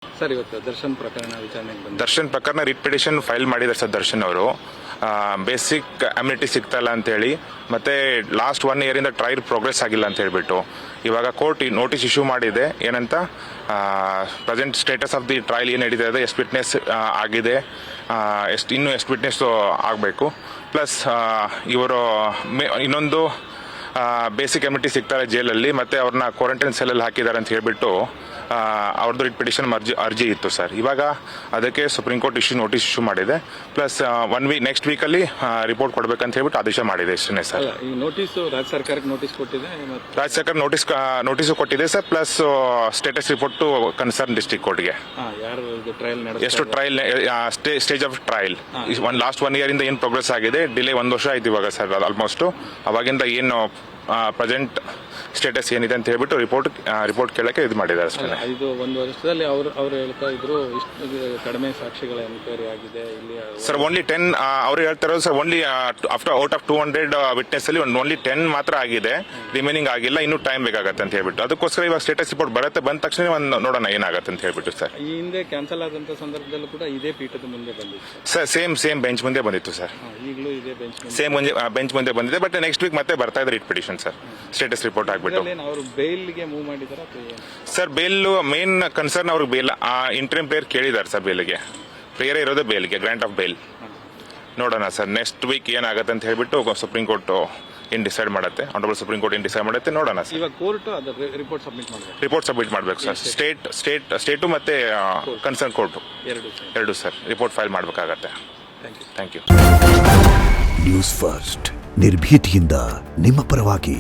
Sir, ಇವತ್ತು ದರ್ಶನ್ ಪ್ರಕರಣ ವಿಚಾರಣೆಗೆ ಬಂದ ದರ್ಶನ್ ಪ್ರಕರಣ ರಿಟ್ ಪಿಟಿಷನ್ ಫೈಲ್ ಮಾಡಿದ್ದಾರೆ ಸರ್ ದರ್ಶನ್ ಅವರು. ಬೇಸಿಕ್ ಅಮ್ಯುನಿಟಿ ಸಿಗ್ತಾ ಇಲ್ಲ ಅಂತೇಳಿ, ಮತ್ತೆ ಲಾಸ್ಟ್ 1 ಇಯರಿಂದ ಟ್ರಯಲ್ ಪ್ರೋಗ್ರೆಸ್ ಆಗಿಲ್ಲ ಅಂತ ಹೇಳ್ಬಿಟ್ಟು ಇವಾಗ ಕೋರ್ಟ್ ನೋಟಿಸ್ ಇಶ್ಯೂ ಮಾಡಿದೆ. ಏನಂತ present status of the trial ಏನು ನಡೀತಾ ಇದೆ, ಎಷ್ಟು ವಿಟ್ನೆಸ್ ಆಗಿದೆ, ಇನ್ನೂ ಎಷ್ಟು ವಿಟ್ನೆಸ್ ಆಗಬೇಕು, ಪ್ಲಸ್ ಇವರು ಇನ್ನೊಂದು ಬೇಸಿಕ್ ಅಮ್ಯುನಿಟಿ ಸಿಗ್ತಾರೆ ಜೈಲಲ್ಲಿ, ಮತ್ತೆ ಅವ್ರನ್ನ ಕ್ವಾರಂಟೈನ್ ಸೆಲ್ಲಲ್ಲಿ ಹಾಕಿದ್ದಾರೆ ಅಂತ ಹೇಳ್ಬಿಟ್ಟು ಅವ್ರದ್ದು ರಿಟ್ ಪಿಟಿಷನ್ ಅರ್ಜಿ ಇತ್ತು ಸರ್. ಇವಾಗ ಅದಕ್ಕೆ ಸುಪ್ರೀಂ ಕೋರ್ಟ್ ನೋಟಿಸ್ ಇಶ್ಯೂ ಮಾಡಿದೆ. ಪ್ಲಸ್ 1 ವೀಕ್ ನೆಕ್ಸ್ಟ್ ವೀಕಲ್ಲಿ ರಿಪೋರ್ಟ್ ಕೊಡಬೇಕಂತ ಹೇಳ್ಬಿಟ್ಟು ಆದೇಶ ಮಾಡಿದೆ. ಇಷ್ಟೇ ಸರ್. ಈ ನೋಟಿಸ್ ರಾಜ್ಯ ಸರ್ಕಾರಕ್ಕೆ ನೋಟಿಸ್ ಕೊಟ್ಟಿದೆ, ರಾಜ್ಯ ಸರ್ಕಾರ ನೋಟಿಸು ಕೊಟ್ಟಿದೆ sir. Plus status report concern district ಕೋರ್ಟ್ಗೆ ಎಷ್ಟು trial stage of trial last 1 year ಇಂದ ಏನು ಪ್ರೋಗ್ರೆಸ್ ಆಗಿದೆ, ಡಿಲೇ 1 ವರ್ಷ ಆಯ್ತು ಇವಾಗ ಸರ್ ಆಲ್ಮೋಸ್ಟ್. ಅವಾಗಿಂದ ಏನು ಪ್ರೆಸೆಂಟ್ ಸ್ಟೇಟಸ್ ಏನಿದೆ ಅಂತ ಹೇಳ್ಬಿಟ್ಟು ರಿಪೋರ್ಟ್ ಕೇಳಕ್ಕೆ ಇದು ಮಾಡಿದ್ದಾರೆ ಅಷ್ಟೇ. ಇದು 1 ವರ್ಷದಲ್ಲಿ ಅವ್ರು ಹೇಳ್ತಾ ಇದ್ರು ಇಷ್ಟು ಕಡಿಮೆ ಸಾಕ್ಷಿಗಳ ಎನ್ಕ್ವೈರಿ ಆಗಿದೆ ಇಲ್ಲಿ ಸರ್. ಓನ್ಲಿ 10 ಅವ್ರು ಹೇಳ್ತಾ ಇರೋದು sir. Only out of 200 witness ಅಲ್ಲಿ ಓನ್ಲಿ 10 ಮಾತ್ರ ಆಗಿದೆ, ರಿಮೈನಿಂಗ್ ಆಗಿಲ್ಲ, ಇನ್ನೂ ಟೈಮ್ ಬೇಕಾಗತ್ತೆ ಅಂತ ಹೇಳ್ಬಿಟ್ಟು ಅದಕ್ಕೋಸ್ಕರ ಇವಾಗ ಸ್ಟೇಟಸ್ ರಿಪೋರ್ಟ್ ಬರುತ್ತೆ, ಬಂದ ತಕ್ಷಣ ನೋಡೋಣ ಏನಾಗತ್ತೆ ಅಂತ ಹೇಳ್ಬಿಟ್ಟು ಸರ್. ಈ ಹಿಂದೆ ಕ್ಯಾನ್ಸಲ್ ಆದಂತ ಸಂದರ್ಭದಲ್ಲೂ ಕೂಡ ಇದೇ ಪೀಠದ ಮುಂದೆ ಬಂದಿತ್ತು ಸರ್. ಸೇಮ್ ಬೆಂಚ್ ಮುಂದೆ ಬಂದಿತ್ತು ಸರ್. ಈಗಲೂ ಇದೇ ಬೆಂಚ್ ಸೇಮ್ ಬೆಂಚ್ ಮುಂದೆ ಬಂದಿದೆ. ಬಟ್ ನೆಕ್ಸ್ಟ್ ವೀಕ್ ಮತ್ತೆ ಬರ್ತಾ ಇದೆ writ petition sir, status report ಆಗ್ಬಿಟ್ಟು. ಅವರು ಬೇಲ್ಗೆ ಮೂವ್ ಮಾಡಿದಾರ ಸರ್? ಬೇಲ್ ಮೇನ್ ಕನ್ಸರ್ನ್ ಅವ್ರಿಗೆ ಬೇಲ್ ಇಂಟ್ರೀಮ್ ಪ್ಲೇಯರ್ ಕೇಳಿದ್ದಾರೆ ಸರ್. ಬೇಲ್ಗೆ ಪ್ರೇಯರ್ ಇರೋದೇ ಬೇಲ್ಗೆ, ಗ್ರಾಂಟ್ ಆಫ್ ಬೇಲ್. ನೋಡೋಣ ಸರ್ ನೆಕ್ಸ್ಟ್ ವೀಕ್ ಏನಾಗುತ್ತೆ ಅಂತ ಹೇಳ್ಬಿಟ್ಟು ಸುಪ್ರೀಂ ಕೋರ್ಟ್ ಏನ್ ಡಿಸೈಡ್ ಮಾಡುತ್ತೆ, ಆನರಬಲ್ ಸುಪ್ರೀಂ ಕೋರ್ಟ್ ಏನ್ ಡಿಸೈಡ್ ಮಾಡುತ್ತೆ ನೋಡೋಣ ಸರ್. ಇವಾಗ ಕೋರ್ಟ್ ರಿಪೋರ್ಟ್ ಸಬ್ಮಿಟ್ ಮಾಡಬೇಕು ಸರ್. ಸ್ಟೇಟು ಮತ್ತೆ ಕನ್ಸರ್ನ್ ಕೋರ್ಟ್ ಎರಡು ಸರ್ ರಿಪೋರ್ಟ್ ಫೈಲ್ ಮಾಡಬೇಕಾಗತ್ತೆ. Thank you. ನ್ಯೂಸ್ ಫಸ್ಟ್ ನಿರ್ಭೀತಿಯಿಂದ ನಿಮ್ಮ ಪರವಾಗಿ.